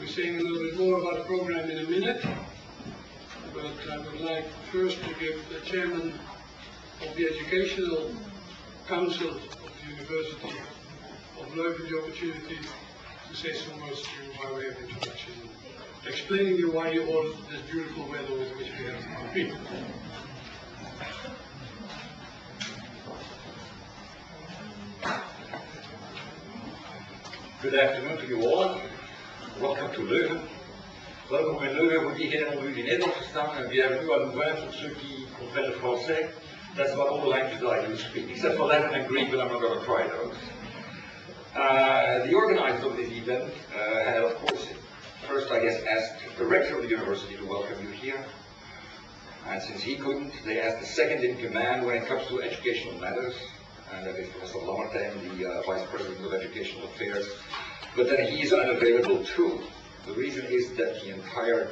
be saying a little bit more about the program in a minute, but I would like first to give the chairman of the Educational Council of the University of Leuven the opportunity to say some words to you by way of introduction, explaining you why you ordered this beautiful weather with which we have to compete. Good afternoon to you all. Welcome to Leuven. Welkom in Leuven. Voor diegenen onder u die Nederlands verstaan en bienvenue à Louvain pour ceux qui comprennent le français. That's about all the languages that I do speak, except for Latin and Greek, but I'm not going to try those. The organizers of this event had, of course, first, I guess, asked the rector of the university to welcome you here. And since he couldn't, they asked the second in command when it comes to educational matters, and that is Professor Limerick, the Vice President of Educational Affairs. But then he is unavailable too. The reason is that the entire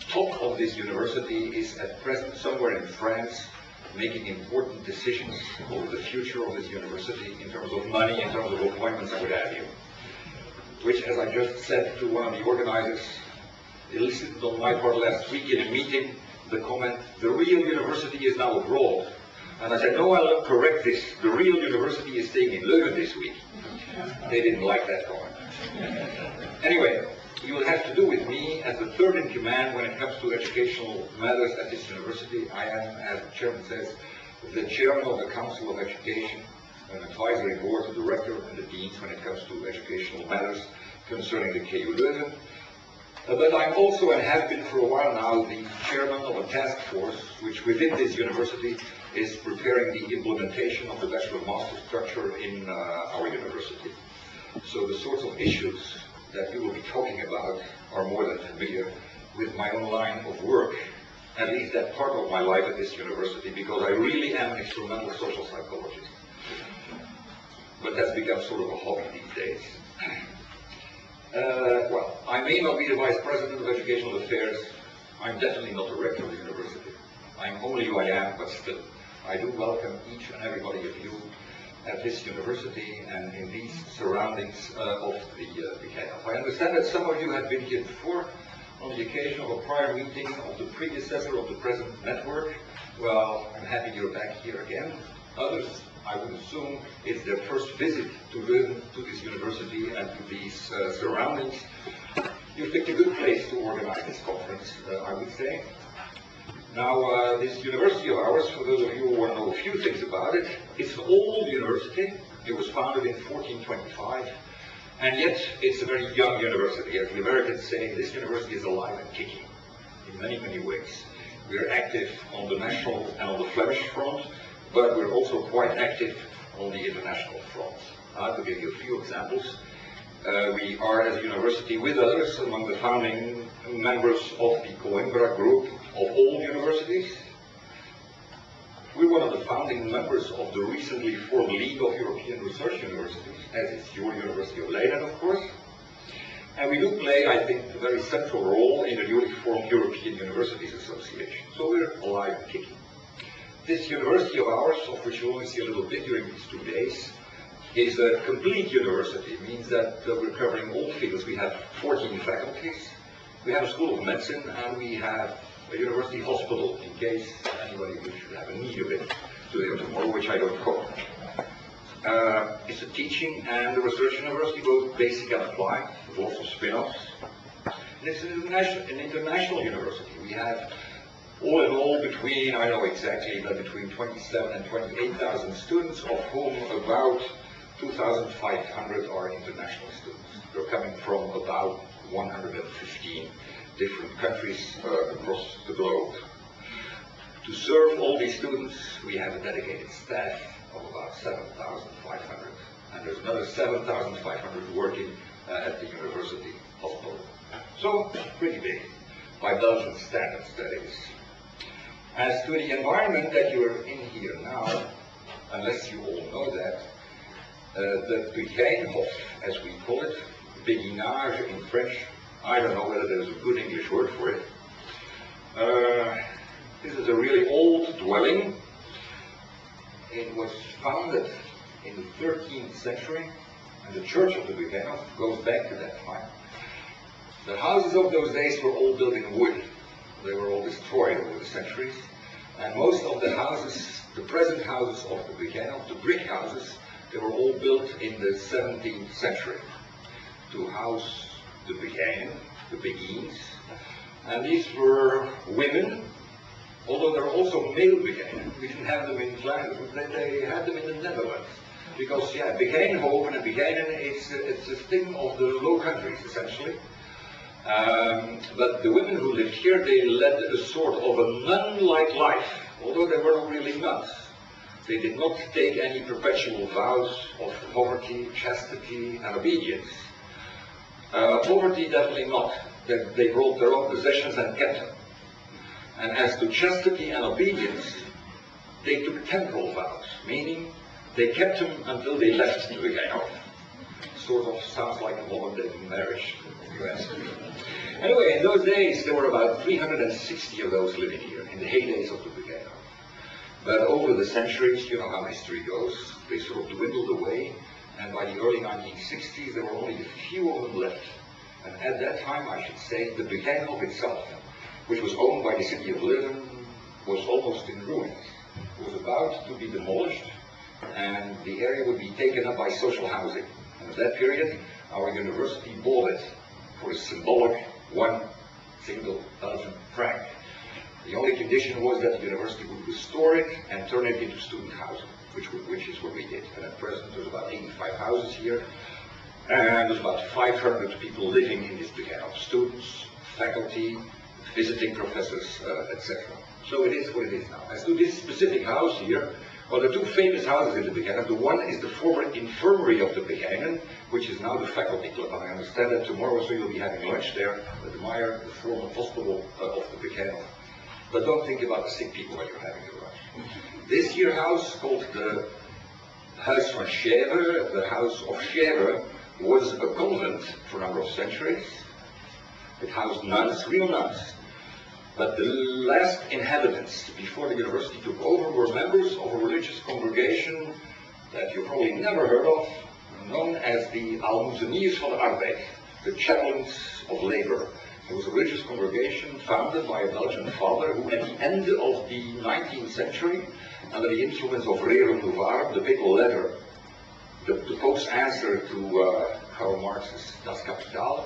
top of this university is at present somewhere in France, making important decisions over the future of this university in terms of money, in terms of appointments and what have you. Which, as I just said to one of the organizers, elicited on my part last week in a meeting, the comment, the real university is now abroad. And I said, no, I'll correct this. The real university is staying in Leuven this week. They didn't like that comment. Anyway, you will have to do with me as the third in command when it comes to educational matters at this university. I am, as the chairman says, the chairman of the Council of Education, an advisory board of the rector and the deans when it comes to educational matters concerning the KU Leuven. But I'm also, and have been for a while now, the chairman of a task force which within this university is preparing the implementation of the bachelor-master structure in our university. So the sorts of issues that we will be talking about are more than familiar with my own line of work, at least that part of my life at this university, because I really am an experimental social psychologist. But that's become sort of a hobby these days. Well, I may not be the Vice President of Educational Affairs. I'm definitely not the rector of the university. I'm only who I am, but still, I do welcome each and everybody of you at this university and in these surroundings of the KF. I understand that some of you have been here before on the occasion of a prior meeting of the predecessor of the present network. Well, I'm happy you're back here again. Others, I would assume, it's their first visit to Leuven, to this university and to these surroundings. You picked a good place to organize this conference, I would say. Now, this university of ours, for those of you who want to know a few things about it, it's an old university. It was founded in 1425, and yet it's a very young university. As the Americans say, this university is alive and kicking in many, many ways. We're active on the national and on the Flemish front, but we're also quite active on the international front. To give you a few examples, we are, as a university, with others, among the founding members of the Coimbra group of all universities. We're one of the founding members of the recently formed League of European Research Universities, as is your University of Leiden, of course. And we do play, I think, a very central role in the newly formed European Universities Association. So we're alive and kicking. This university of ours, of which you only see a little bit during these 2 days, is a complete university. It means that we're covering all fields. We have 14 faculties, we have a school of medicine, and we have a university hospital in case anybody should have a need of it today or tomorrow, which I don't cover. It's a teaching and a research university, both basic and applied, with lots of spin-offs. And it's an international university. We have all in all between, I know exactly, but between 27 and 28,000 students, of whom about 2,500 are international students. They're coming from about 115 different countries across the globe. To serve all these students, we have a dedicated staff of about 7,500. And there's another 7,500 working at the university hospital. So, pretty big, by Belgian standards, that is. As to the environment that you're in here now, unless you all know that, the Begijnhof, as we call it, béguinage in French, I don't know whether there's a good English word for it. This is a really old dwelling. It was founded in the 13th century, and the church of the Begijnhof goes back to that time. The houses of those days were all built in wood. They were all destroyed over the centuries. And most of the houses, the present houses of the beginning, the brick houses, they were all built in the 17th century to house the beguines. And these were women, although there were also male beguines. We didn't have them in Flanders, they had them in the Netherlands. Because, yeah, Begijnhoven and Begijnen, it's a thing of the Low Countries, essentially. But the women who lived here, they led a sort of a nun-like life, although they were not really nuns. They did not take any perpetual vows of poverty, chastity, and obedience. Poverty, definitely not. They brought their own possessions and kept them. And as to chastity and obedience, they took temporal vows, meaning they kept them until they left the Begijnhoven. Sort of sounds like a modern-day marriage in the US. Anyway, in those days, there were about 360 of those living here, in the heydays of the Begijnhoven. But over the centuries, you know how history goes, they sort of dwindled away, and by the early 1960s, there were only a few of them left. And at that time, I should say, the Begijnhoven itself, which was owned by the city of Leuven, was almost in ruins. It was about to be demolished, and the area would be taken up by social housing. And at that period, our university bought it for a symbolic 1 single thousand franc. The only condition was that the university would restore it and turn it into student housing, which is what we did. And at present, there's about 85 houses here, and there's about 500 people living in this Begijnhoven. Students, faculty, visiting professors, etc. So it is what it is now. As to this specific house here, well, there are two famous houses in the Begijnen. The one is the former infirmary of the Begijnen, which is now the faculty club. And I understand that tomorrow, so you'll be having lunch there at the Meyer, the former hospital of the Begijnen. But don't think about the sick people when you're having your lunch. This here house, called the Huis van Schever, the House of Schever, was a convent for a number of centuries. It housed nuns, real nuns. But the last inhabitants, before the university took over, were members of a religious congregation that you probably never heard of, known as the Almoezeniers van de Arbeid, the chaplains of labor. It was a religious congregation founded by a Belgian father who, at the end of the 19th century, under the influence of Rerum Novarum, the papal letter, the Pope's answer to Karl Marx's Das Kapital,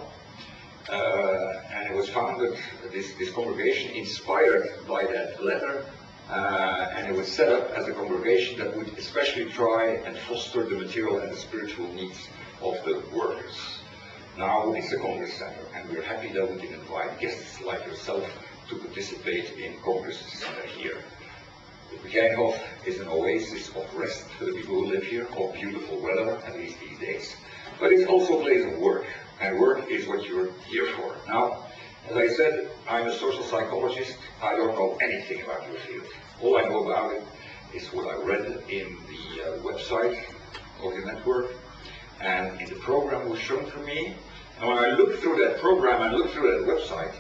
and it was founded, this congregation, inspired by that letter, and it was set up as a congregation that would especially try and foster the material and the spiritual needs of the workers. Now it's a Congress Center, and we're happy that we can invite guests like yourself to participate in congresses here. The Begijnhoven is an oasis of rest for the people who live here, of beautiful weather, at least these days. But it's also a place of work, and work is what you're here for. Now, as I said, I'm a social psychologist. I don't know anything about your field. All I know about it is what I read in the website of your network, and in the program was shown to me. And when I looked through that program and looked through that website,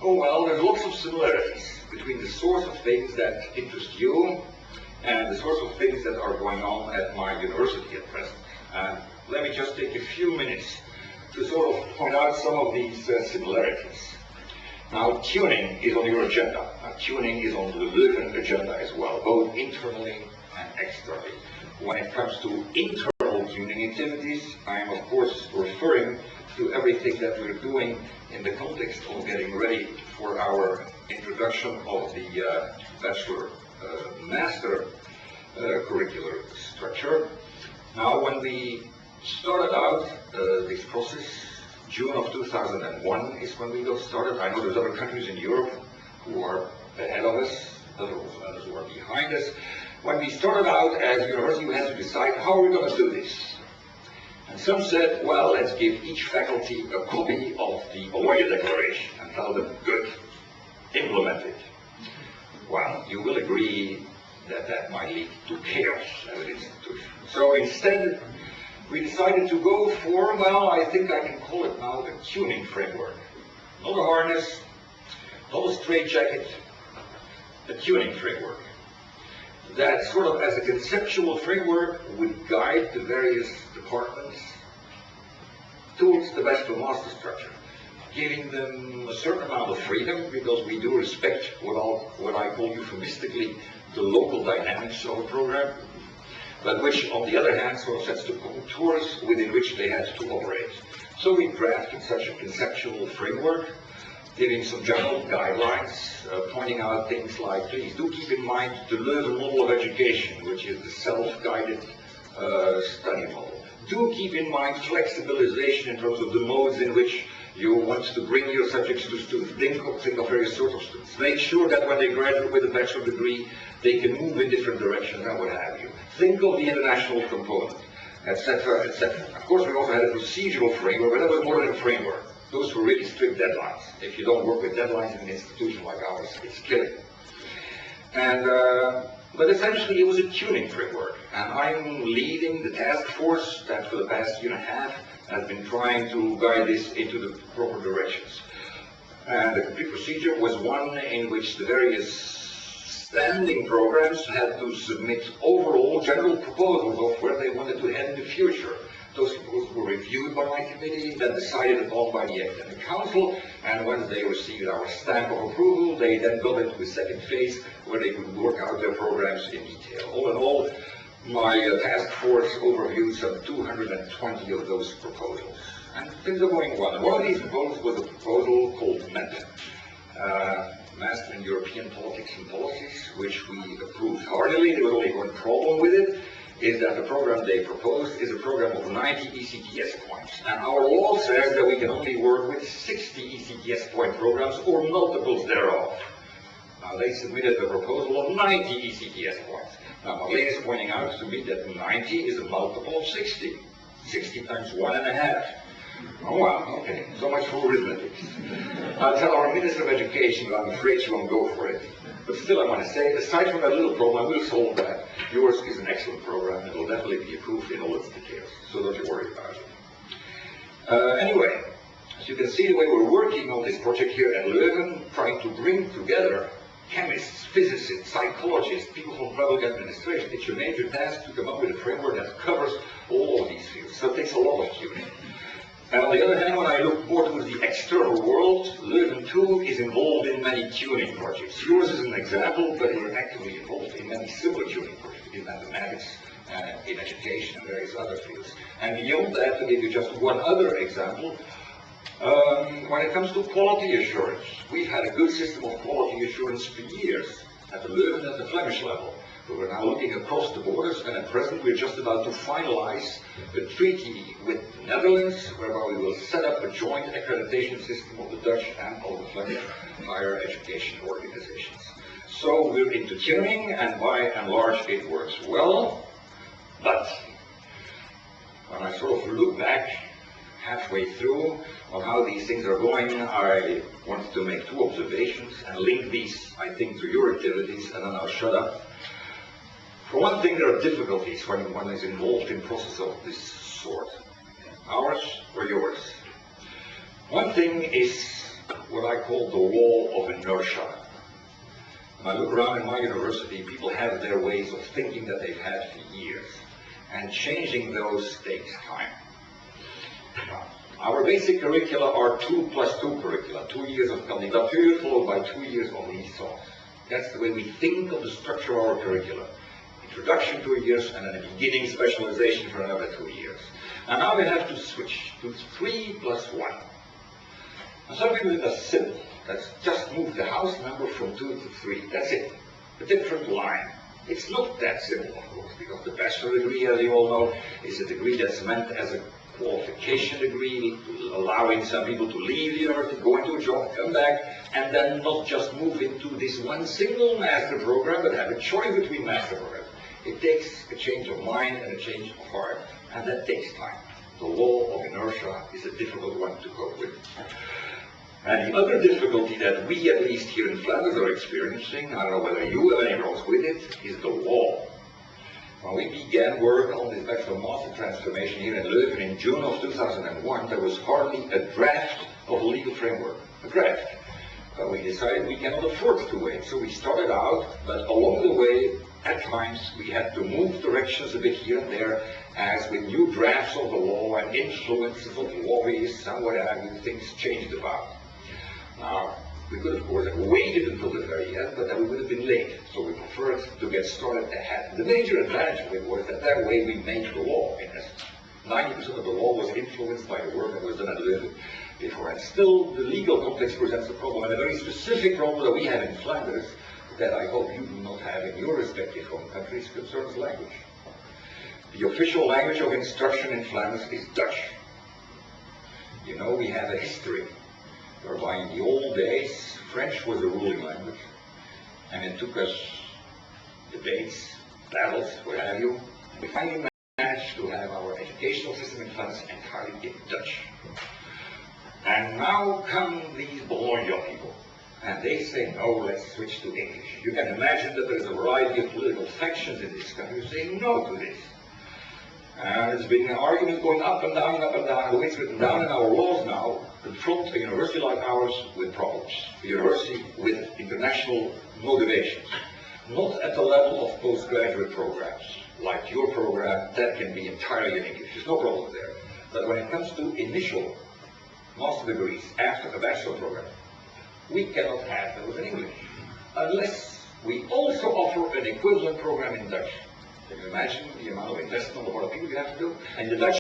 oh well, there's lots of similarities between the sorts of things that interest you and the sorts of things that are going on at my university at present. Let me just take a few minutes to sort of point out some of these similarities. Now, tuning is on your agenda. Tuning is on the Leuven agenda as well, both internally and externally. When it comes to internal tuning activities, I am of course referring to everything that we're doing in the context of getting ready for our introduction of the bachelor master curricular structure. Now, when we started out this process, June of 2001 is when we got started. I know there's other countries in Europe who are ahead of us, others who are behind us. When we started out as a university, we had to decide how we're going to do this. And some said, well, let's give each faculty a copy of the Oya Declaration and tell them, good, implement it. Well, you will agree that that might lead to chaos as an institution. So instead, we decided to go for, well, I think I can call it now the tuning framework. Not a harness, not a straitjacket, a tuning framework. That sort of, as a conceptual framework, would guide the various departments towards the bachelor master structure. giving them a certain amount of freedom, because we do respect what I call euphemistically the local dynamics of a program, but which on the other hand sort of sets the contours within which they had to operate. So we drafted such a conceptual framework, giving some general guidelines, pointing out things like, please do keep in mind the Leuven model of education, which is the self-guided study model. Do keep in mind flexibilization in terms of the modes in which you want to bring your subjects to students. Think of various sorts of students. Make sure that when they graduate with a bachelor degree, they can move in different directions and what have you. Think of the international component, etc., etc. Of course, we also had a procedural framework, but that was more than a framework. Those were really strict deadlines. If you don't work with deadlines in an institution like ours, it's killing. But essentially it was a tuning framework, and I'm leading the task force that for the past year and a half has been trying to guide this into the proper directions. And the complete procedure was one in which the various standing programs had to submit overall general proposals of where they wanted to head in the future. Those proposals were reviewed by my committee, then decided upon by the academic council, and once they received our stamp of approval, they then got into the second phase where they could work out their programs in detail. All in all, my task force overviewed some 220 of those proposals. And things are going well. And one of these proposals was a proposal called MET, Master in European Politics and Policies, which we approved heartily. There was only one problem with it, is that the program they proposed is a program of 90 ECTS points. And our law says that we can only work with 60 ECTS point programs or multiples thereof. Now they submitted a proposal of 90 ECTS points. Now Marleen is pointing out to me that 90 is a multiple of 60. 60 times 1.5. Oh wow, okay, so much for arithmetic. I'll tell our Minister of Education that I'm afraid she won't go for it. But still I want to say, aside from that little problem, I will solve that. Yours is an excellent program, and will definitely be approved in all its details, so don't you worry about it. Anyway, as you can see, the way we're working on this project here at Leuven, trying to bring together chemists, physicists, psychologists, people from public administration, it's your major task to come up with a framework that covers all of these fields. So it takes a lot of tuning. And on the other hand, when I look more towards the external world, Leuven too is involved in many tuning projects. Yours is an example, but you're actively involved in many similar tuning projects in mathematics, in education, and various other fields. And beyond that, to give you just one other example, when it comes to quality assurance, we've had a good system of quality assurance for years, at the Leuven and at the Flemish level. But we're now looking across the borders, and at present we're just about to finalize a treaty with the Netherlands, whereby we will set up a joint accreditation system of the Dutch and of the Flemish higher education organizations. So we're into tuning, and by and large it works well, but when I sort of look back halfway through on how these things are going, I wanted to make two observations and link these, I think, to your activities, and then I'll shut up. For one thing, there are difficulties when one is involved in processes of this sort, ours or yours. One thing is what I call the law of inertia. When I look around in my university, people have their ways of thinking that they've had for years, and changing those takes time. Our basic curricula are 2 + 2 curricula, 2 years of candidature followed by 2 years of licence. That's the way we think of the structure of our curricula. Introduction 2 years, and then a beginning specialization for another 2 years. And now we have to switch to 3 + 1. And some people think that's simple. Let's just move the house number from 2 to 3. That's it. A different line. It's not that simple, of course, because the bachelor degree, as you all know, is a degree that's meant as a qualification degree, allowing some people to leave the university, go into a job, come back, and then not just move into this one single master program, but have a choice between master programs. It takes a change of mind and a change of heart, and that takes time. The law of inertia is a difficult one to cope with. And the other difficulty that we, at least here in Flanders, are experiencing, I don't know whether you have any problems with it, is the law. When we began work on this bachelor-master transformation here in Leuven in June of 2001, there was hardly a draft of a legal framework, a draft. But we decided we cannot afford to wait, so we started out, but along the way, at times we had to move directions a bit here and there, as with new drafts of the law and influences of lobbyists and what have you, things changed about. Now, we could, of course, have waited until the very end, but then we would have been late. So we preferred to get started ahead. The major advantage of it was that that way we made the law, in essence. 90% of the law was influenced by the work that was done at Leuven before. And still, the legal context presents a problem, and a very specific problem that we have in Flanders, that I hope you do not have in your respective home countries, concerns language. The official language of instruction in Flanders is Dutch. You know, we have a history whereby in the old days, French was the ruling language, and it took us debates, battles, what have you, and we finally managed to have our educational system in Flanders entirely in Dutch. And now come these Bologna people, and they say, no, let's switch to English. You can imagine that there's a variety of political factions in this country saying no to this. And there's been an argument going up and down, the way it's written down in our laws now, confront a university like ours with problems. A university with international motivations. Not at the level of postgraduate programs, like your program, that can be entirely in English. There's no problem there. But when it comes to initial master degrees after a bachelor program, we cannot have those in English, unless we also offer an equivalent program in Dutch. Can you imagine the amount of investment on the part of people you have to do? And the Dutch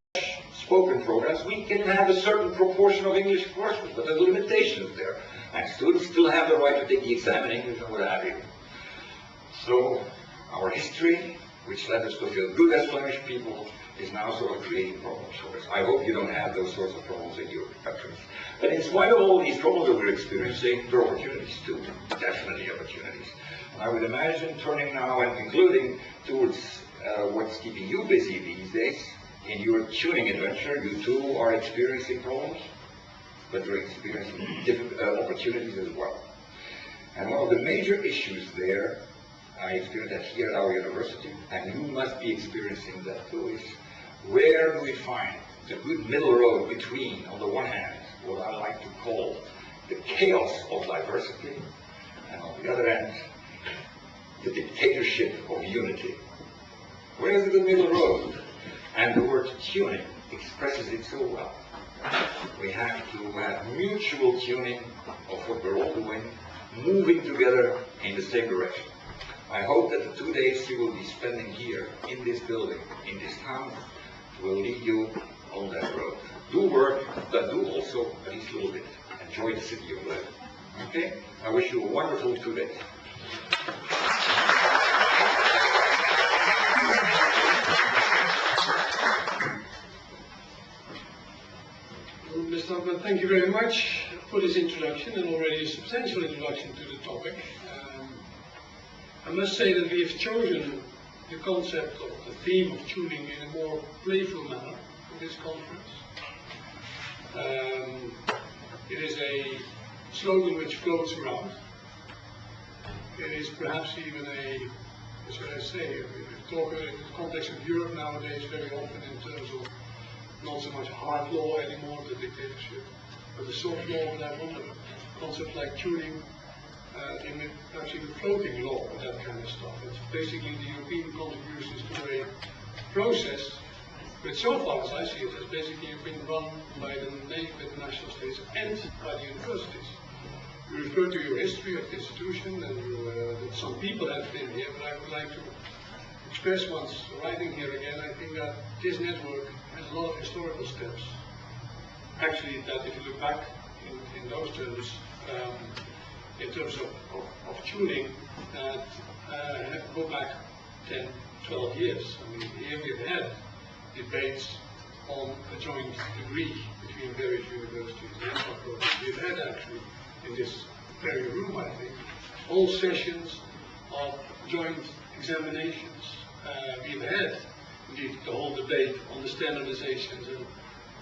spoken programs, we can have a certain proportion of English courses, but there's limitations there. And students still have the right to take the exam in English and what have you. So, our history, which led us to feel good as Flemish people, is now sort of creating problems for us. I hope you don't have those sorts of problems in your countries. But in spite of all these problems that we're experiencing, there are opportunities too. Definitely opportunities. And I would imagine turning now and concluding towards what's keeping you busy these days. In your tuning adventure, you too are experiencing problems, but you're experiencing different opportunities as well. And one of the major issues there, I experienced that here at our university, and you must be experiencing that too, is where do we find the good middle road between, on the one hand, what I like to call the chaos of diversity, and on the other hand, the dictatorship of unity. Where is the good middle road? And the word tuning expresses it so well. We have to have mutual tuning of what we're all doing, moving together in the same direction. I hope that the 2 days you will be spending here, in this building, in this town, will lead you on that road. Do work, but do also at least a little bit. Enjoy the city of Leuven. Okay? I wish you a wonderful 2 days. Mr. Avermaet, thank you very much for this introduction, and already a substantial introduction to the topic. I must say that we have chosen the concept of the theme of tuning in a more playful manner for this conference. It is a slogan which floats around. It is perhaps even a, what should I say, if we talk in the context of Europe nowadays very often in terms of not so much hard law anymore, the dictatorship, but the soft law of that one, a concept like tuning, perhaps even floating law, that kind of stuff. It's basically the European contributions to a process which so far as I see it has basically been run by the national states and by the universities. You refer to your history of the institution and that some people have been here, but I would like to express once arriving here again, I think that this network has a lot of historical steps. Actually, that if you look back in those terms, in terms of tuning, that have to go back 10, 12 years. I mean, here we've had debates on a joint degree between various universities. We've had actually, in this very room, I think, whole sessions of joint examinations. We've had, indeed, the whole debate on the standardizations, and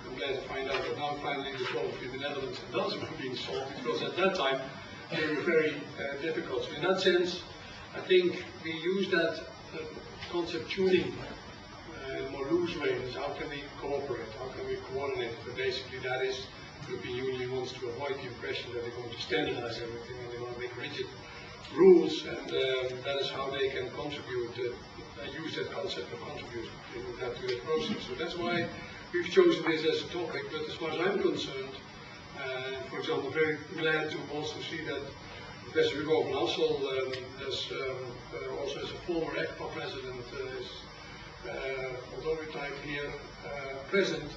I'm glad to find out that now finally the problem between the Netherlands and Belgium are being solved, because at that time they were very difficult. So in that sense, I think we use that concept tuning in a more loose way. Is how can we cooperate? How can we coordinate? But basically that is, the European Union wants to avoid the impression that they're going to standardize everything and they want to make rigid rules, and that is how they can contribute, use that concept of contributing to the process. So that's why we've chosen this as a topic, but as far as I'm concerned, for example, very glad to also see that Professor Hugo van Assel, also as a former EPAN president, is although retired here, present,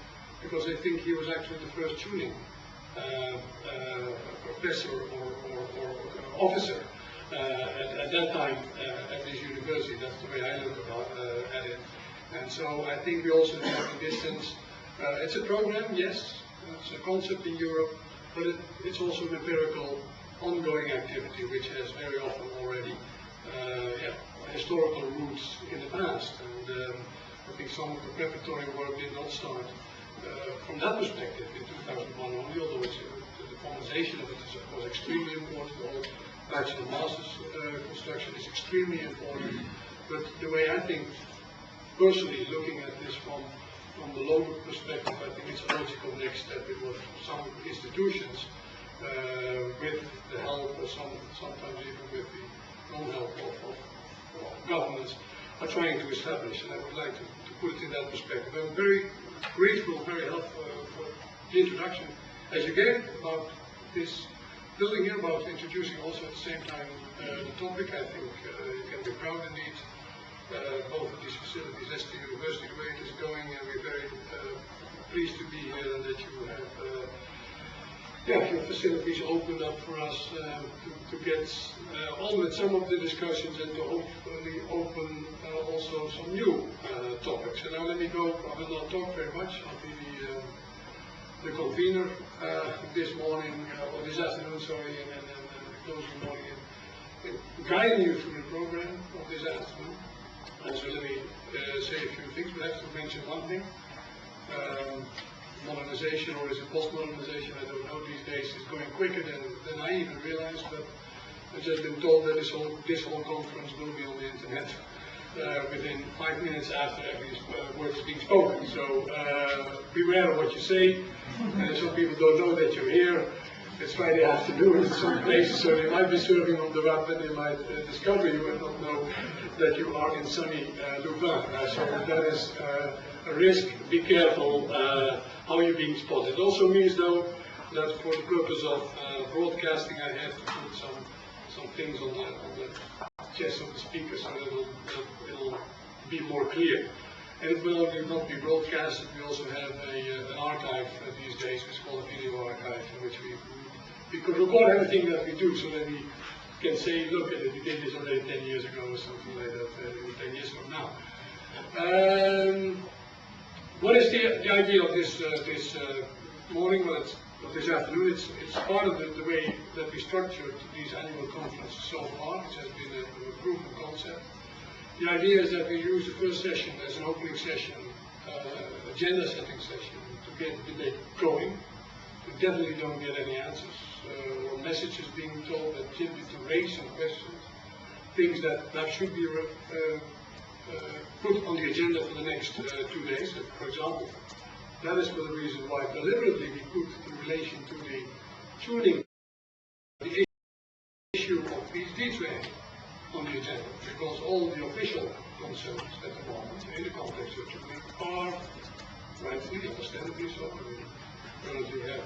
because I think he was actually the first tuning professor or officer at that time at this university. That's the way I look at it. And so I think we also have in this sense, it's a program, yes, it's a concept in Europe, but it's also an empirical ongoing activity which has very often already historical roots in the past. And I think some of the preparatory work did not start from that perspective in 2001 only, although the formalization of it is of course extremely important. The whole bachelor master's construction is extremely important. But the way I think, personally, looking at this from the local perspective, I think it's a logical next step in what some institutions, with the help or sometimes even with the non-help of governments, are trying to establish. And I would like to put it in that perspective. I'm very grateful, very helpful for the introduction as you gave about this building here, about introducing also at the same time the topic. I think you can be proud indeed. Both of these facilities, as the university, the way it is going, and we're very pleased to be here and that you have your facilities opened up for us to get on with some of the discussions and to hopefully open also some new topics. And now let me go, I will not talk very much, I'll be the convener this morning, or this afternoon, sorry, and the closing morning, and guiding you through the program of this afternoon. And so let me say a few things, but I have to mention one thing. Modernization, or is it post-modernization, I don't know, these days is going quicker than I even realized, but I've just been told that this whole conference will be on the internet within 5 minutes after every word is being spoken. So beware of what you say. Some people don't know that you're here. It's Friday afternoon in some places, so they might be serving on the web and they might discover you and not know that you are in sunny Leuven. So that is a risk. Be careful how you're being spotted. It also means, though, that for the purpose of broadcasting, I have to put some things on the chest of the speaker so that it'll be more clear. And it will not be broadcasted. We also have an archive these days, which is called a video archive, in which we could record everything that we do, so that we can say, look, we did this already 10 years ago or something like that, 10 years from now. What is the idea of this morning, or this afternoon? It's part of the way that we structured these annual conferences so far, which has been a proof of concept. The idea is that we use the first session as an opening session, agenda setting session, to get the debate going. We definitely don't get any answers or messages being told, but simply to raise some questions, things that should be put on the agenda for the next 2 days. For example, that is for the reason why deliberately we put in relation to the tuning the issue of PhD training on the agenda, because all the official concerns at the moment in the context of tuning are rightfully, understandably so. I currently have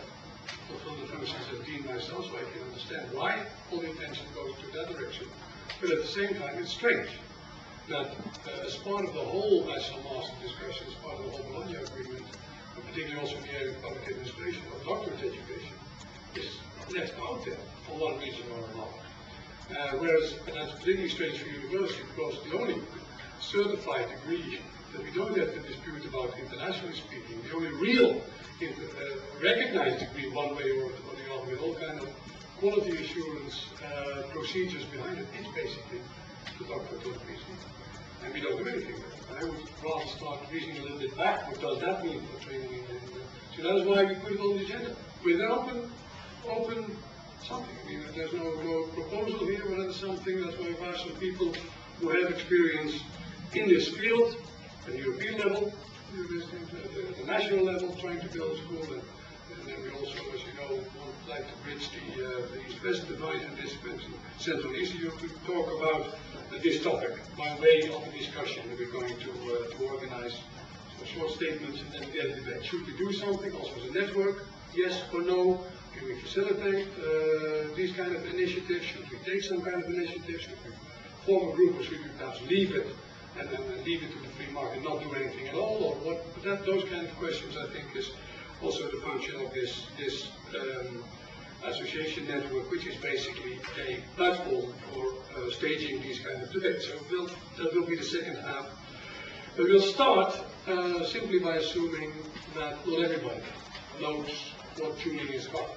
fulfilled the functions as dean myself, so I can understand why all the attention goes to that direction. But at the same time, it's strange that as part of the whole national master discussion, as part of the whole Bologna agreement, and particularly also in the area of public administration or doctorate education, is left out there for one reason or another. Whereas, and that's particularly strange for university, because the only certified degree that we don't have to dispute about, internationally speaking, the only real recognized degree one way or the other, with all kind of quality assurance procedures behind it, is basically the doctorate or the PhD. And we don't do anything with it. I would rather start reasoning a little bit back. What does that mean for training? So that is why we put it on the agenda. With an open something. I mean, there's no proposal here, but that's something. That's why we've asked some people who have experience in this field, at the European level, at the national level, trying to build a school, And then we also, as you know, would like to bridge the East-West divide and disciplines in Central and Eastern Europe to talk about this topic by way of a discussion. We're going to organize some short statements and then get a debate. Should we do something also as a network? Yes or no? Can we facilitate these kind of initiatives? Should we take some kind of initiative? Should we form a group, or should we perhaps leave it and leave it to the free market, not do anything at all? Or what? Those kind of questions, I think, is also the function of this association network, which is basically a platform for staging these kind of debates. So that will be the second half. But we'll start simply by assuming that not everybody knows what tuning is about.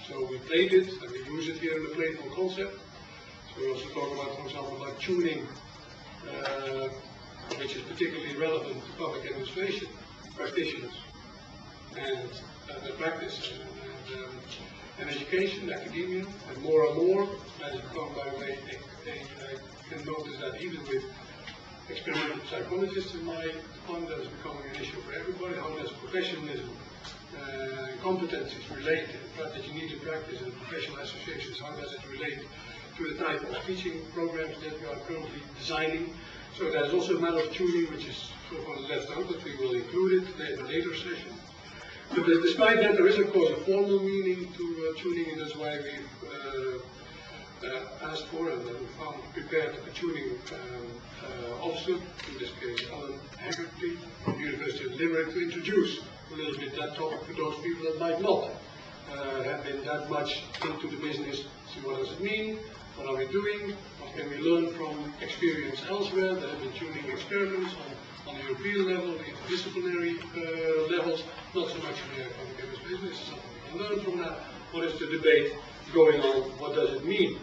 So we played it and we use it here in the playful concept. So we also talk about, for example, like tuning, which is particularly relevant to public administration practitioners and the practice and education, academia, and more as it comes by way. I can notice that even with experimental psychologists in my department, that is becoming an issue for everybody. How does professionalism and competencies relate? The fact that you need to practice in professional associations, how does it relate to the type of teaching programs that we are currently designing? So that is also a matter of tuning, which is so far left out, but we will include it in a later session. But despite that, there is of course a formal meaning to tuning, and that's why we've asked for and found prepared a tuning officer, in this case Alan Hegarty from the University of Limerick, to introduce a little bit that topic for those people that might not have been that much into the business. See, what does it mean? What are we doing? What can we learn from experience elsewhere? There have been tuning experiments on the European level, the interdisciplinary levels, not so much in the academic business. Something we can learn from that. What is the debate going on? What does it mean?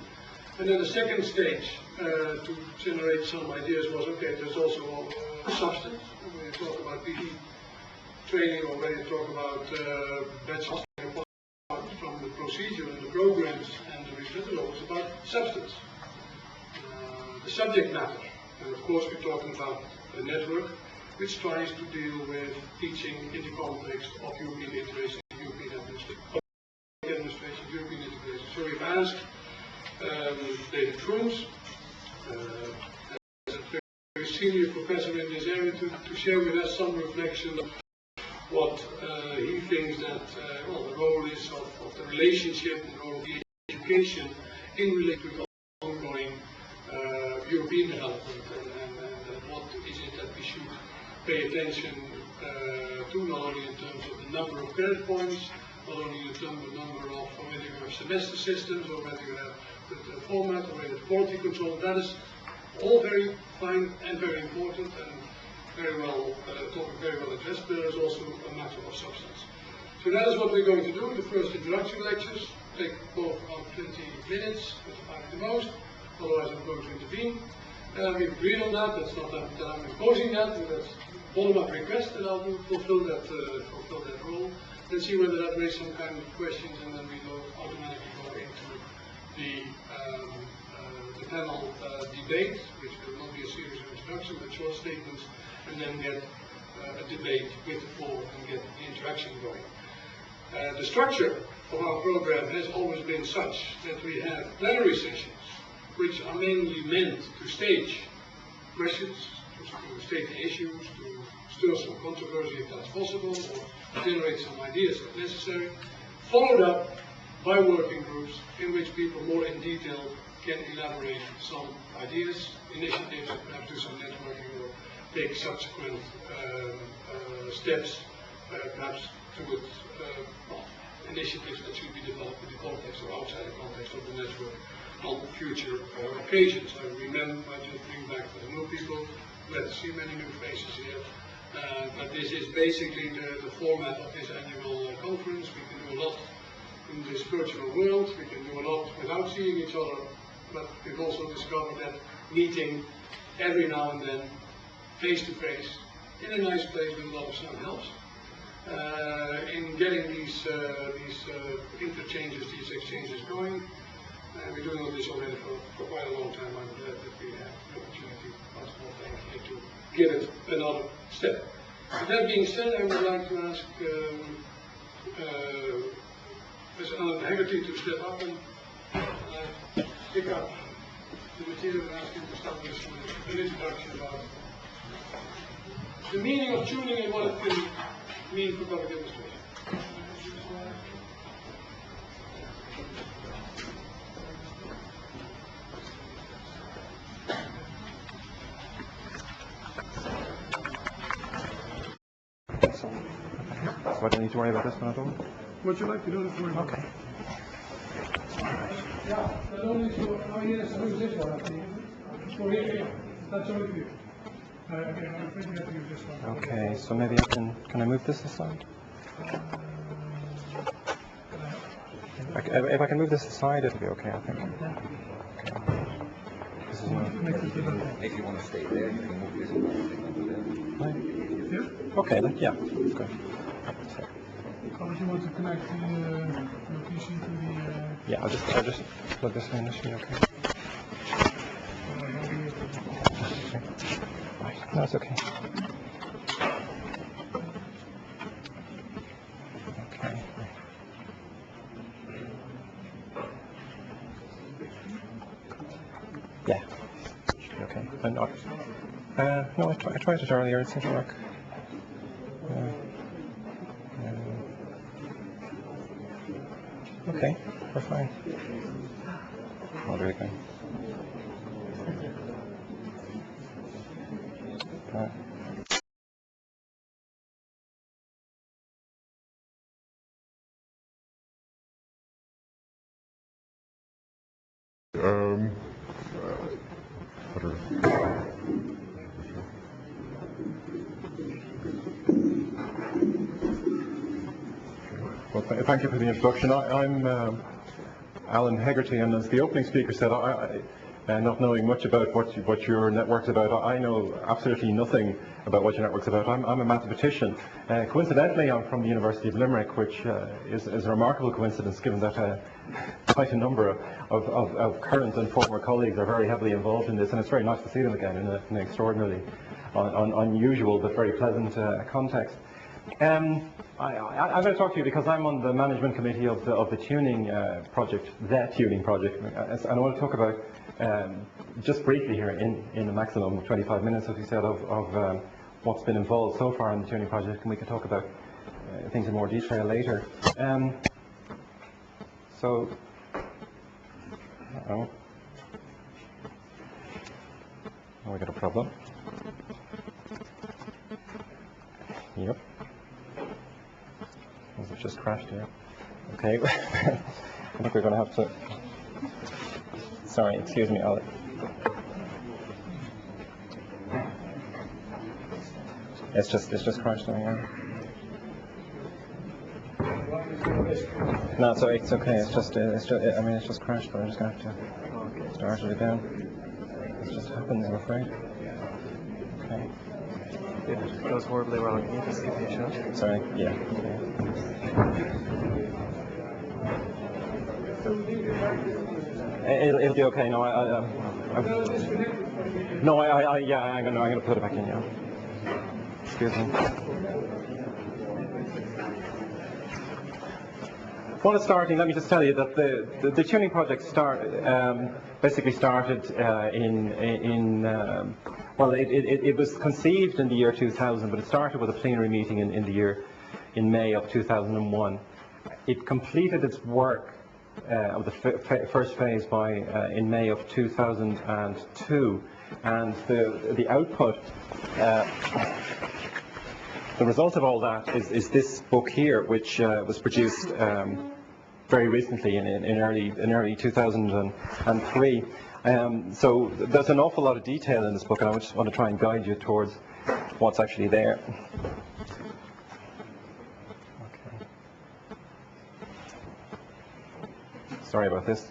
And then the second stage to generate some ideas was, okay, there's also substance. When you talk about PD training, or when you talk about bachelor's from the procedure and the programs and the research, it's always about substance, the subject matter. And of course we're talking about a network which tries to deal with teaching in the context of European integration, European administration, European integration. So we've asked David Crooms, as a very senior professor in this area, to share with us some reflection of what he thinks that the role is of the relationship, the role of the education in relation to the ongoing European development, and what is it that we should pay attention to, not only in terms of the number of credit points, not only in terms of the number of whether you have semester systems or whether you have the format or whether quality control. That is all very fine and very important and very well addressed, but there is also a matter of substance. So that is what we're going to do. The first introductory lectures take both about 20 minutes, 25 at the most, otherwise I'm going to intervene. We've agreed on that. That's not that I'm imposing that, but that's a bottom-up request, and I'll fulfill that role and see whether that raises some kind of questions, and then we will automatically go into the panel debate, which will not be a series of introduction, but short statements, and then get a debate with the floor and get the interaction going. The structure of our program has always been such that we have plenary sessions, which are mainly meant to stage questions, to state the issues, to stir some controversy if that's possible, or generate some ideas if necessary, followed up by working groups in which people more in detail can elaborate some ideas, initiatives, perhaps do some networking or take subsequent steps, perhaps towards initiatives that should be developed in the context or outside the context of the network on future occasions. I remember, I just bring back for the new people, let's see many new faces here, but this is basically the format of this annual conference. We can do a lot in this virtual world, we can do a lot without seeing each other, but we've also discovered that meeting every now and then, face to face, in a nice place with a lot of sun helps. In getting these interchanges, these exchanges going. And we're doing all this already for quite a long time. I'm glad that we have the opportunity, once more, thank you, to give it another step. With that being said, I would like to ask Mr. Hegarty to step up and pick up the material and ask him to start with an introduction about the meaning of tuning and what it can mean for public administration. So I don't need to worry about this one at all? Would you like to do it for me? Okay. Yeah, the only issue, yes, who's this one? Oh, yeah, that's only for you. Again, I'm afraid you have to use this one. Okay, so maybe I can I move this aside? If I can move this aside, it'll be okay, I think. Okay. This is not... If you want to stay there, you can move this one. Yeah? Okay, then, yeah, that's good. Or if you want to connect your PC to the... Yeah, I'll just plug this in, this should be okay. Right, no, it's okay. Okay. Yeah, should be okay. And not. No, I tried it earlier. It seemed to work. Okay, we're fine. Oh, there we go. Well, thank you for the introduction. I'm Alan Hegarty, and as the opening speaker said, not knowing much about what your network's about, I know absolutely nothing about what your network's about. I'm a mathematician. Coincidentally, I'm from the University of Limerick, which is a remarkable coincidence given that quite a number of current and former colleagues are very heavily involved in this, and it's very nice to see them again in an extraordinarily unusual but very pleasant context. I'm going to talk to you because I'm on the management committee of the tuning project, and I want to talk about just briefly here in a maximum of 25 minutes, as we said, of what's been involved so far in the tuning project, and we can talk about things in more detail later. So, oh, we got a problem. Yep. Has it just crashed here? Okay. I think we're going to have to... Sorry, excuse me, It's just crashed on here. No, it's okay. It's just crashed, but I'm just going to have to start it again. It's just happened, I'm afraid. Okay. If it goes horribly wrong, can you just give me a shout? Sorry, yeah. Okay. It'll be okay. No, I'm gonna put it back in. Yeah. Excuse me. Well, it's starting. Let me just tell you that the tuning project basically started it was conceived in the year 2000, but it started with a plenary meeting in May of 2001. It completed its work of the first phase in May of 2002, and the output, the result of all that is this book here, which was produced very recently in early 2003. So there's an awful lot of detail in this book, and I just want to try and guide you towards what's actually there. Okay. Sorry about this.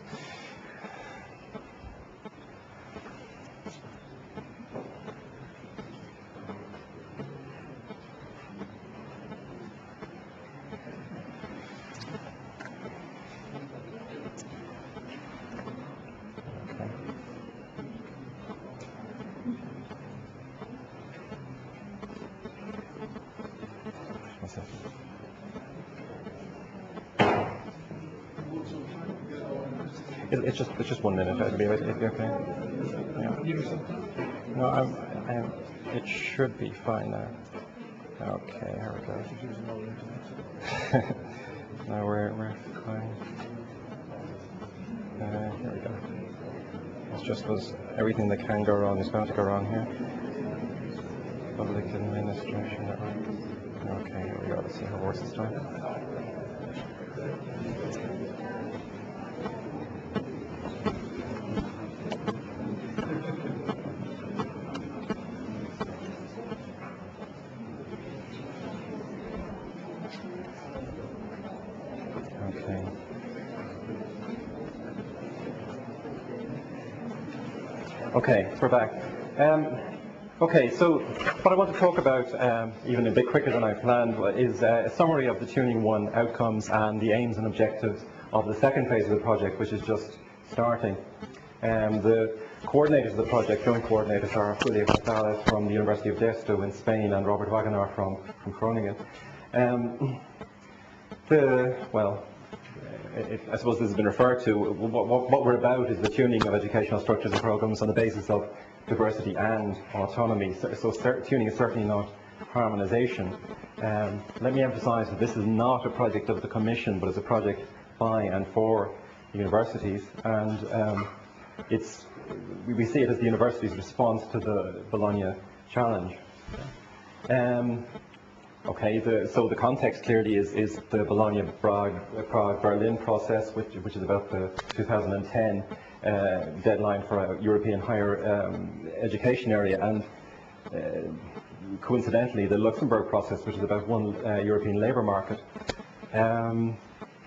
It's just 1 minute. It'll be okay. Yeah. No, it should be fine now. Okay, here we go. Now we're fine. Here we go. It's just was everything that can go wrong is going to go wrong here. Public administration network. Okay, here we go. Let's see how it works this time. Okay, we're back. Okay, so what I want to talk about, even a bit quicker than I planned, is a summary of the Tuning 1 outcomes and the aims and objectives of the second phase of the project, which is just starting. The coordinators of the project, joint coordinators, are Julio Gonzalez from the University of Deusto in Spain and Robert Wagenaar from Groningen. I suppose this has been referred to. What we're about is the tuning of educational structures and programs on the basis of diversity and autonomy. So tuning is certainly not harmonization. Let me emphasize that this is not a project of the Commission, but it's a project by and for the universities. And we see it as the university's response to the Bologna challenge. Okay, so the context clearly is the Bologna-Prague-Berlin process, which is about the 2010 deadline for a European higher education area, and coincidentally the Luxembourg process, which is about one European labour market. And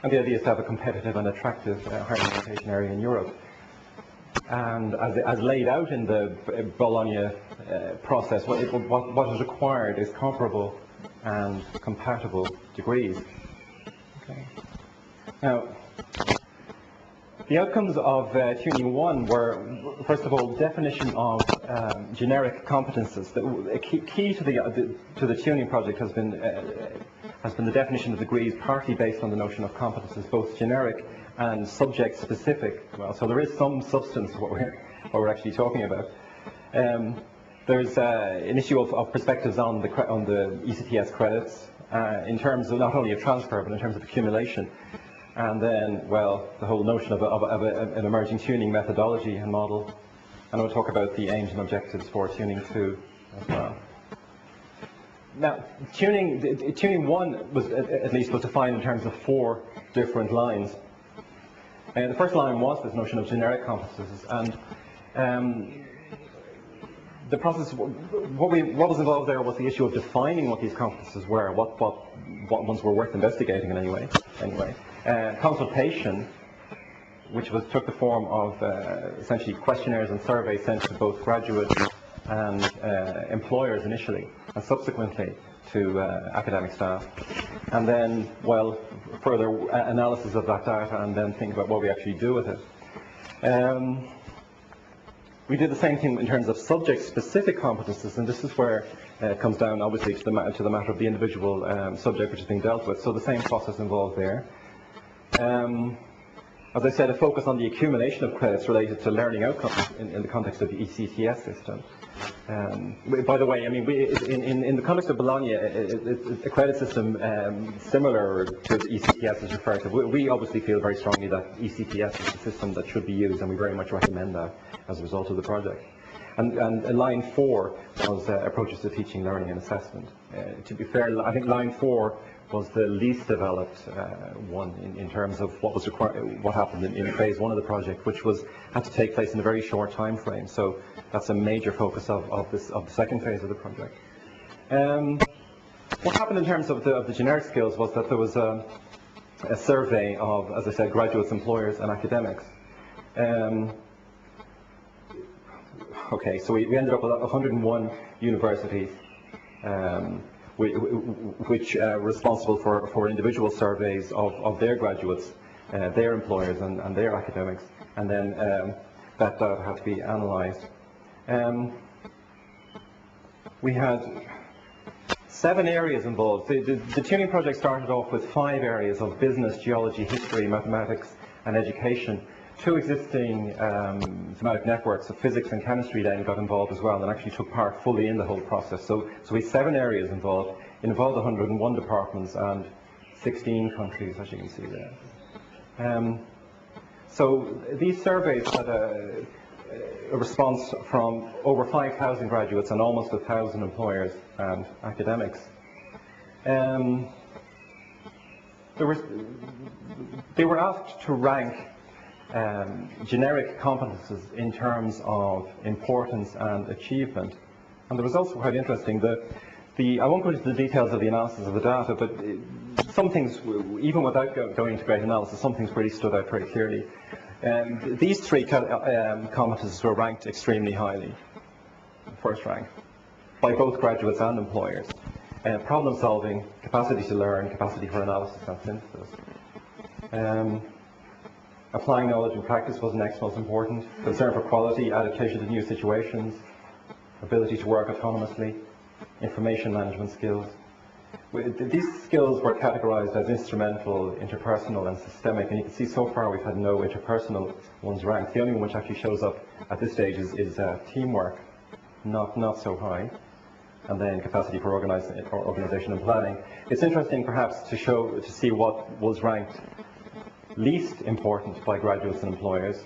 the idea is to have a competitive and attractive higher education area in Europe. And as laid out in the Bologna process, what is required is comparable and compatible degrees. Okay. Now, the outcomes of Tuning 1 were, first of all, definition of generic competences. A key to the Tuning project has been the definition of degrees, partly based on the notion of competences, both generic and subject-specific. Well, so there is some substance to what we're actually talking about. There's an issue of perspectives on the ECTS credits in terms of not only of transfer, but in terms of accumulation. And then, well, the whole notion of an emerging tuning methodology and model. And I'll talk about the aims and objectives for Tuning 2 as well. Now, Tuning 1 was, at least, was defined in terms of 4 different lines. The first line was this notion of generic competences, and the process, what was involved there was the issue of defining what these competences were, what ones were worth investigating in any way. Anyway, consultation, which took the form of essentially questionnaires and surveys sent to both graduates and employers initially, and subsequently to academic staff. And then, well, further analysis of that data, and then think about what we actually do with it. We did the same thing in terms of subject-specific competences, and this is where it comes down, obviously, to the matter of the individual subject which is being dealt with. So the same process involved there. As I said, a focus on the accumulation of credits related to learning outcomes in the context of the ECTS system. By the way, I mean, in the context of Bologna, a credit system similar to the ECTS is referred to. We obviously feel very strongly that ECTS is the system that should be used, and we very much recommend that as a result of the project. And line 4 was approaches to teaching, learning, and assessment. To be fair, I think line 4 was the least developed one in terms of what was required, what happened in phase 1 of the project, which had to take place in a very short time frame. So that's a major focus of the second phase of the project. What happened in terms of the generic skills was that there was a survey of, as I said, graduates, employers, and academics. Okay, so we ended up with 101 universities, which are responsible for individual surveys of their graduates, their employers, and their academics, and then that data had to be analysed. We had 7 areas involved. The tuning project started off with 5 areas of business, geology, history, mathematics, and education, two existing thematic networks of physics and chemistry then got involved as well and actually took part fully in the whole process. So we had 7 areas involved. It involved 101 departments and 16 countries, as you can see there. So these surveys had a response from over 5,000 graduates and almost 1,000 employers and academics. They were asked to rank generic competences in terms of importance and achievement. And the results were quite interesting. I won't go into the details of the analysis of the data, but some things, even without going into great analysis, some things really stood out very clearly. These 3 competences were ranked extremely highly, first rank, by both graduates and employers. Problem solving, capacity to learn, capacity for analysis and synthesis. Applying knowledge in practice was next most important. Concern for quality, adaptation to new situations, ability to work autonomously, information management skills. These skills were categorized as instrumental, interpersonal and systemic, and you can see so far we've had no interpersonal ones ranked. The only one which actually shows up at this stage is teamwork, not so high, and then capacity for organization and planning. It's interesting perhaps to see what was ranked least important by graduates and employers.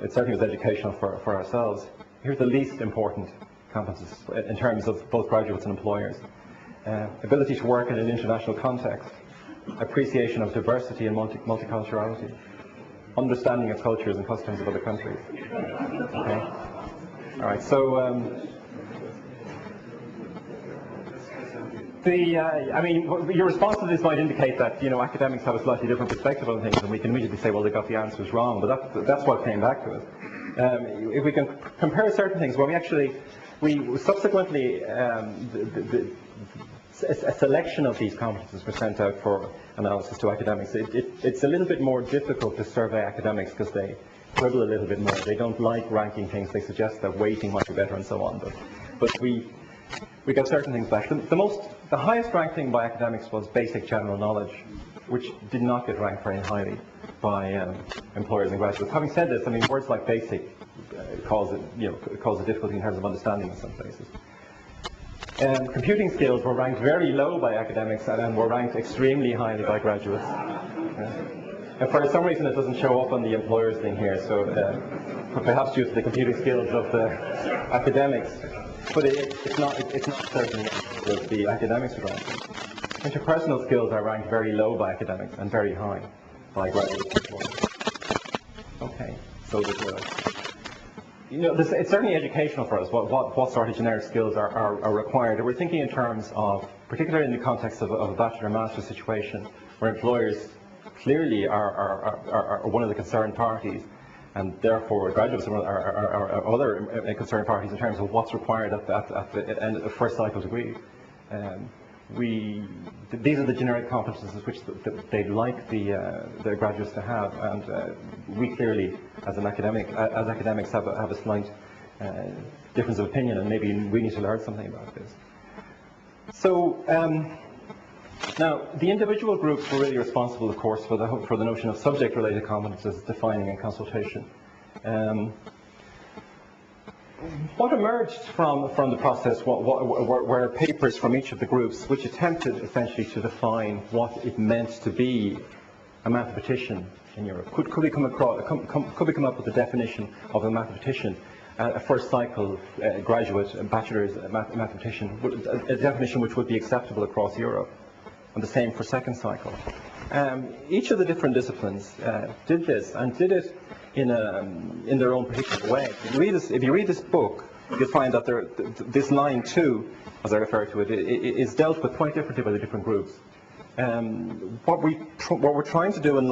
It certainly was educational for ourselves. Here's the least important competences in terms of both graduates and employers. Ability to work in an international context, appreciation of diversity and multiculturality, understanding of cultures and customs of other countries. Okay. All right, so I mean, your response to this might indicate that, you know, academics have a slightly different perspective on things, and we can immediately say, well, they got the answers wrong, but that's what came back to us. If we can compare certain things, well, we subsequently, a selection of these competences were sent out for analysis to academics. It's a little bit more difficult to survey academics because they quibble a little bit more. They don't like ranking things. They suggest that weighting might be better and so on. But we got certain things back. The highest ranked thing by academics was basic general knowledge, which did not get ranked very highly by employers and graduates. Having said this, I mean, words like basic cause a difficulty in terms of understanding in some places. Computing skills were ranked very low by academics and were ranked extremely highly by graduates. And for some reason it doesn't show up on the employers thing here, so perhaps due to the computing skills of the academics. But it's not certain that the academics are ranked. Interpersonal skills are ranked very low by academics and very high by graduates. Okay, so it's certainly educational for us what sort of generic skills are required. We're thinking in terms of, particularly in the context of a bachelor-master situation, where employers clearly are one of the concerned parties, and therefore graduates are other concerned parties in terms of what's required at the end of the first cycle degree. These are the generic competences which they'd like the graduates to have, and we clearly, as academics, have a slight difference of opinion, and maybe we need to learn something about this. So now, the individual groups were really responsible, of course, for the notion of subject-related competences, defining and consultation. What emerged from the process were papers from each of the groups which attempted essentially to define what it meant to be a mathematician in Europe. Could we come up with a definition of a mathematician, a first cycle graduate, a bachelor's mathematician, a definition which would be acceptable across Europe, and the same for second cycle. Each of the different disciplines did this, and did it in their own particular way. If you read this book, you'll find that this line 2, as I refer to it, is dealt with quite differently by the different groups. What we're trying to do in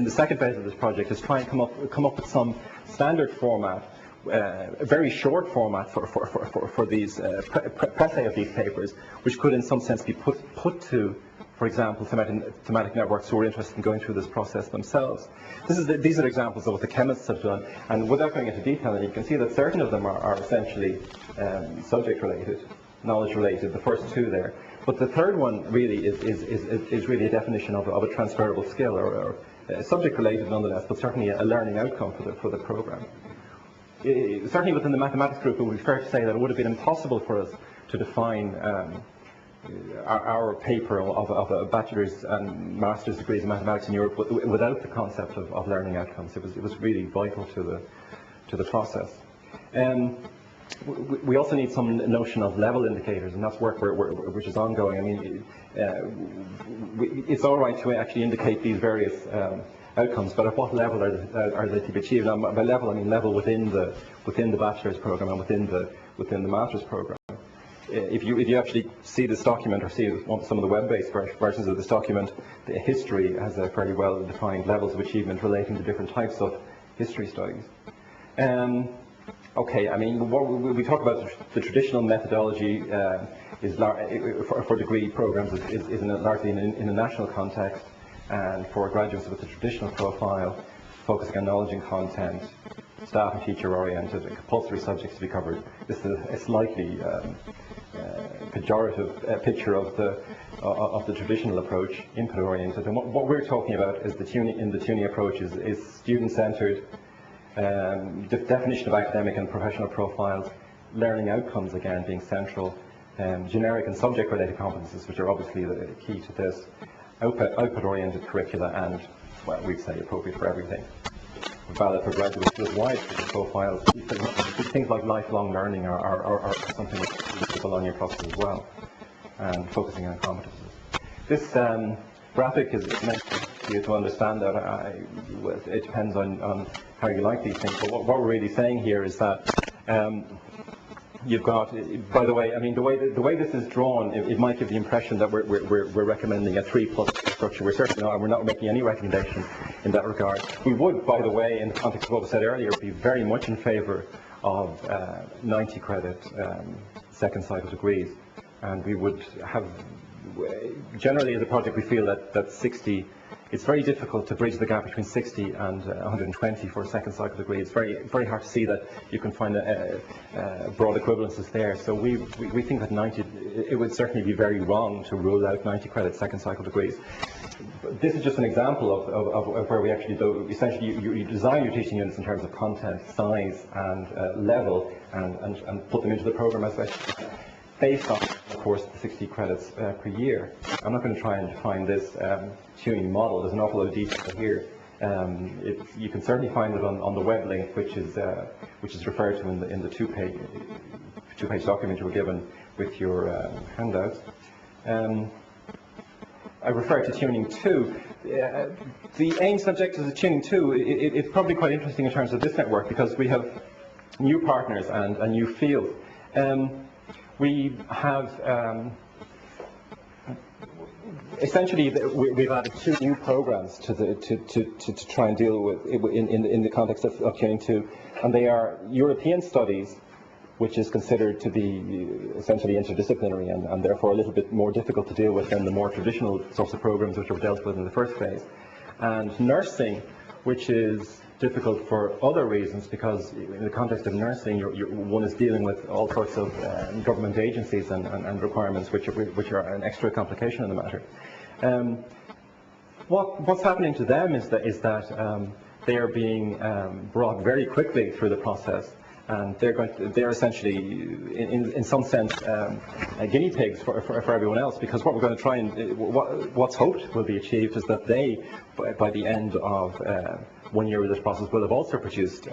the second phase of this project is try and come up with some standard format, a very short format for these presse of these papers, which could in some sense be put to, for example, thematic networks who are interested in going through this process themselves. These are examples of what the chemists have done, and without going into detail, you can see that certain of them are essentially subject-related, knowledge-related, the first 2 there. But the third one really is really a definition of a transferable skill, or subject related nonetheless, but certainly a learning outcome for the program. Certainly within the mathematics group, it would be fair to say that it would have been impossible for us to define our paper of a bachelor's and master's degrees in mathematics in Europe without the concept of learning outcomes. It was really vital to the process. We also need some notion of level indicators, and that's work which is ongoing. I mean, it's all right to actually indicate these various outcomes, but at what level are they to be achieved? Now, by level, I mean level within the bachelor's program and within the master's program. If you actually see this document or see some of the web-based versions of this document, the history has a fairly well-defined levels of achievement relating to different types of history studies. Okay, I mean, what we talk about the traditional methodology for degree programs is largely in a national context, and for graduates with a traditional profile, focusing on knowledge and content, staff and teacher oriented, and compulsory subjects to be covered. This is a slightly pejorative picture of the traditional approach, input oriented. And what we're talking about is the tuning approach is student centered. The definition of academic and professional profiles, learning outcomes again being central, generic and subject-related competences, which are obviously the key to this, output-oriented curricula, and, well, we'd say appropriate for everything. Valid for graduates with wide profiles. Things like lifelong learning are something that's visible on your process as well, and focusing on competences. This graphic is meant for you to understand that it depends on how you like these things, but what we're really saying here is that you've got, by the way, I mean, the way this is drawn, it might give the impression that we're recommending a 3+ structure. We're certainly not, and we're not making any recommendation in that regard. We would, by the way, in the context of what was said earlier, be very much in favour of 90 credit second cycle degrees, and we would have, generally as a project, we feel that 60, it's very difficult to bridge the gap between 60 and 120 for a second cycle degree. It's very hard to see that you can find broad equivalences there. So we think that 90, it would certainly be very wrong to rule out 90 credit second cycle degrees. But this is just an example of where we actually do, essentially you design your teaching units in terms of content, size and level, and put them into the program as based on, of course, the 60 credits per year. I'm not going to try and define this tuning model. There's an awful lot of detail here. You can certainly find it on the web link, which is referred to in the two-page document you were given with your handouts. I refer to Tuning 2. The aims and objectives of Tuning 2, it's probably quite interesting in terms of this network because we have new partners and a new field. We have essentially we've added 2 new programs to try and deal with in the context of Tuning 2, and they are European Studies, which is considered to be essentially interdisciplinary and therefore a little bit more difficult to deal with than the more traditional sorts of programs which were dealt with in the first phase, and Nursing, which is difficult for other reasons because in the context of nursing, one is dealing with all sorts of government agencies and requirements which are an extra complication in the matter. What's happening to them is that they are being brought very quickly through the process, and they're essentially in some sense guinea pigs for everyone else, because what we're going to try and what's hoped will be achieved is that they by the end of 1 year of this process will have also produced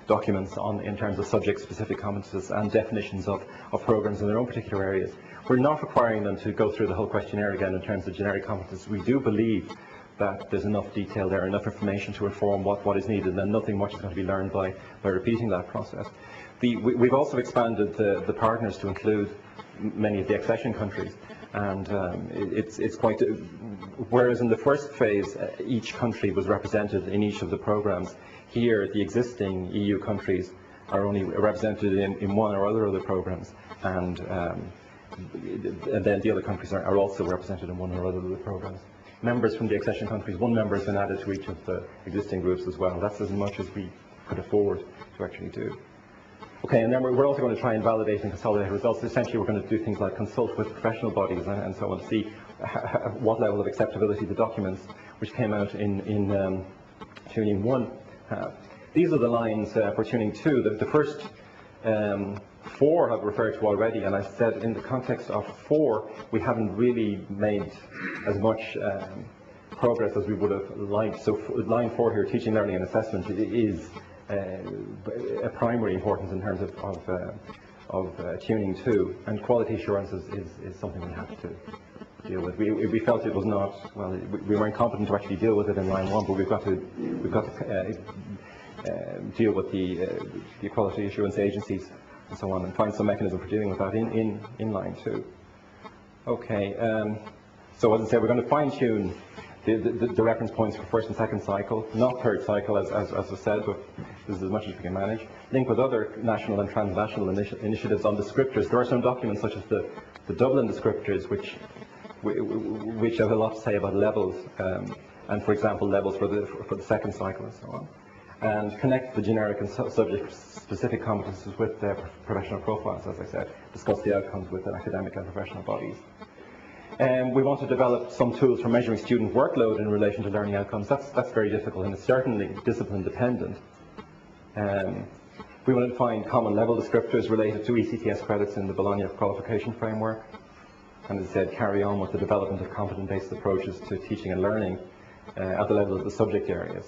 documents in terms of subject-specific competences and definitions of programs in their own particular areas. We're not requiring them to go through the whole questionnaire again in terms of generic competences. We do believe that there's enough detail there, enough information to inform what is needed, and nothing much is going to be learned by repeating that process. We've also expanded the partners to include many of the accession countries, and it's quite, whereas in the first phase each country was represented in each of the programs, here the existing EU countries are only represented in one or other of the programs, and then the other countries are also represented in one or other of the programs. Members from the accession countries, 1 member has been added to each of the existing groups as well. That's as much as we could afford to actually do. Okay, and then we're also going to try and validate and consolidate results. Essentially, we're going to do things like consult with professional bodies and so on, see what level of acceptability the documents which came out in tuning 1 half. These are the lines for tuning 2. The first 4 I've referred to already, and I said in the context of 4, we haven't really made as much progress as we would have liked. So line 4 here, teaching, learning and assessment, is a primary importance in terms of tuning 2, and quality assurance is something we have to deal with. We felt it was not, well, we weren't competent to actually deal with it in line 1, but we've got to deal with the quality assurance agencies and so on, and find some mechanism for dealing with that in line 2. Okay, so as I said, we're going to fine-tune the reference points for first and second cycle, not third cycle as I said, but this is as much as we can manage. Link with other national and transnational initiatives on descriptors. There are some documents such as the Dublin descriptors which have a lot to say about levels, and for example levels for the second cycle and so on. And connect the generic and subject-specific competences with their professional profiles, as I said. Discuss the outcomes with the academic and professional bodies. We want to develop some tools for measuring student workload in relation to learning outcomes. That's very difficult, and it's certainly discipline dependent. We want to find common level descriptors related to ECTS credits in the Bologna qualification framework. And as I said, carry on with the development of competent-based approaches to teaching and learning at the level of the subject areas.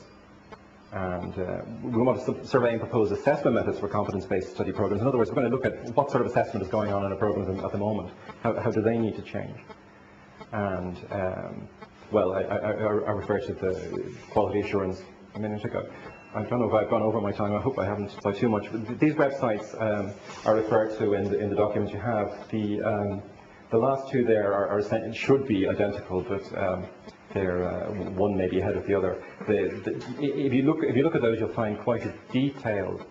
And we want to survey and propose assessment methods for competence-based study programs. In other words, we're going to look at what sort of assessment is going on in a program at the moment. How do they need to change? And, well, I referred to the quality assurance a minute ago. I don't know if I've gone over my time. I hope I haven't by too much. But these websites are referred to in the document you have. The last two there should be identical, but they're one may be ahead of the other. If you look at those, you'll find quite a detailed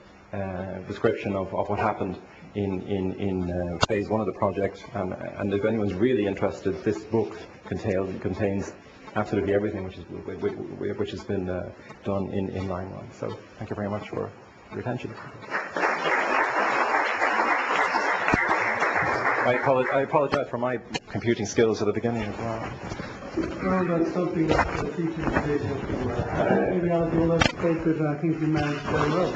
description of what happened in phase 1 of the project. And if anyone's really interested, this book contains absolutely everything which has been done in line 1. So thank you very much for your attention. I apologize for my computing skills at the beginning as well. Well, that's something that the teachers did have to do. Maybe I'll do a little bit, I think you managed very well.